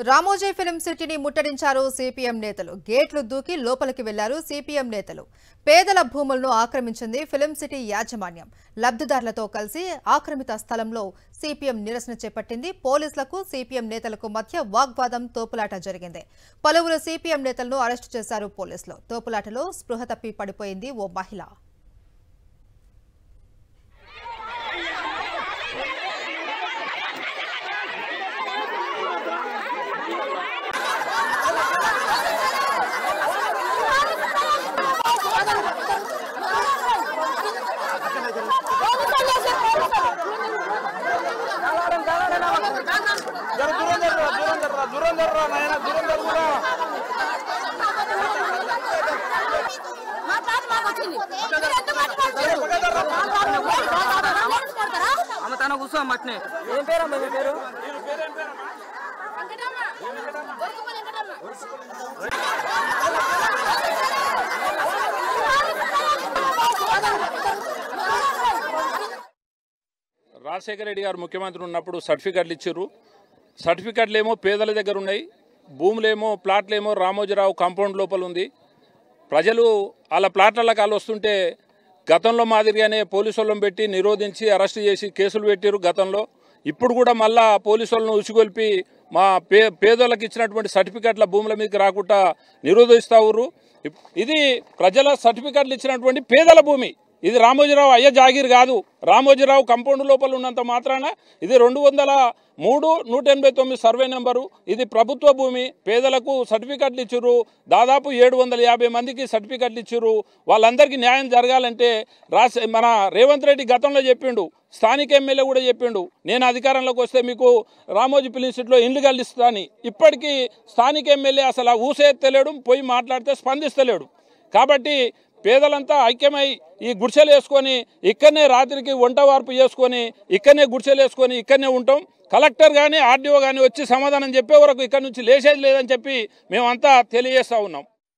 Ramoji film సిటీని ముట్టడించారు CPM నేతలు. గేట్లు దూకి లోపలికి వెళ్లారు సిపిఎం నేతలు. పేదల భూములను ఆక్రమించింది ఫిల్మ్ సిటీ యాజమాన్యం. లబ్ధిదారులతో కలిసి ఆక్రమిత స్థలంలో సిపిఎం నిరసన చేపట్టింది. పోలీసులకు సిపిఎం నేతలకు మధ్య వాగ్వాదం, తోపులాట జరిగింది. పలువురు సిపిఎం నేతలను అరెస్టు చేశారు పోలీసులు. తోపులాటలో స్పృహ తప్పి పడిపోయింది ఓ మహిళ. రాజశేఖర రెడ్డి గారు ముఖ్యమంత్రి ఉన్నప్పుడు సర్టిఫికెట్లు ఇచ్చారు. సర్టిఫికెట్లు ఏమో పేదల దగ్గర ఉన్నాయి, భూములేమో ప్లాట్లేమో రామోజీరావు కాంపౌండ్ లోపల ఉంది. ప్రజలు వాళ్ళ ప్లాట్లకు వాళ్ళు వస్తుంటే గతంలో మాదిరిగానే పోలీసు వాళ్ళని పెట్టి నిరోధించి అరెస్ట్ చేసి కేసులు పెట్టారు గతంలో. ఇప్పుడు కూడా మళ్ళా పోలీసు వాళ్ళను ఉసిగొల్పి మా పేదోళ్ళకి ఇచ్చినటువంటి సర్టిఫికెట్ల భూముల మీదకి రాకుండా నిరోధిస్తారు. ఇది ప్రజల సర్టిఫికెట్లు ఇచ్చినటువంటి పేదల భూమి. ఇది రామోజీరావు అయ్య జాగీర్ కాదు. రామోజీరావు కంపౌండ్ లోపల ఉన్నంత మాత్రాన ఇది 203/189 సర్వే నెంబరు. ఇది ప్రభుత్వ భూమి. పేదలకు సర్టిఫికెట్లు ఇచ్చారు. దాదాపు 750 మందికి సర్టిఫికెట్లు ఇచ్చారు. వాళ్ళందరికీ న్యాయం జరగాలంటే మన రేవంత్ రెడ్డి గతంలో చెప్పిండు, స్థానిక ఎమ్మెల్యే కూడా చెప్పిండు, నేను అధికారంలోకి వస్తే మీకు రామోజీ ఫిల్మ్ సిటీలో ఇండ్లు కలిస్తాని. ఇప్పటికీ స్థానిక ఎమ్మెల్యే అసలు ఊసేత్తలేడు, పోయి మాట్లాడితే స్పందిస్తలేడు. కాబట్టి పేదలంతా ఐక్యమై ఈ గుడిసెలు వేసుకొని ఇక్కడనే రాత్రికి వంట వార్పు చేసుకొని ఇక్కడనే గుడిసెలు వేసుకొని ఇక్కడనే ఉంటాం. కలెక్టర్ కానీ ఆర్డీఓ కానీ వచ్చి సమాధానం చెప్పే వరకు ఇక్కడ నుంచి లేచేది లేదని చెప్పి మేమంతా తెలియజేస్తూ ఉన్నాం.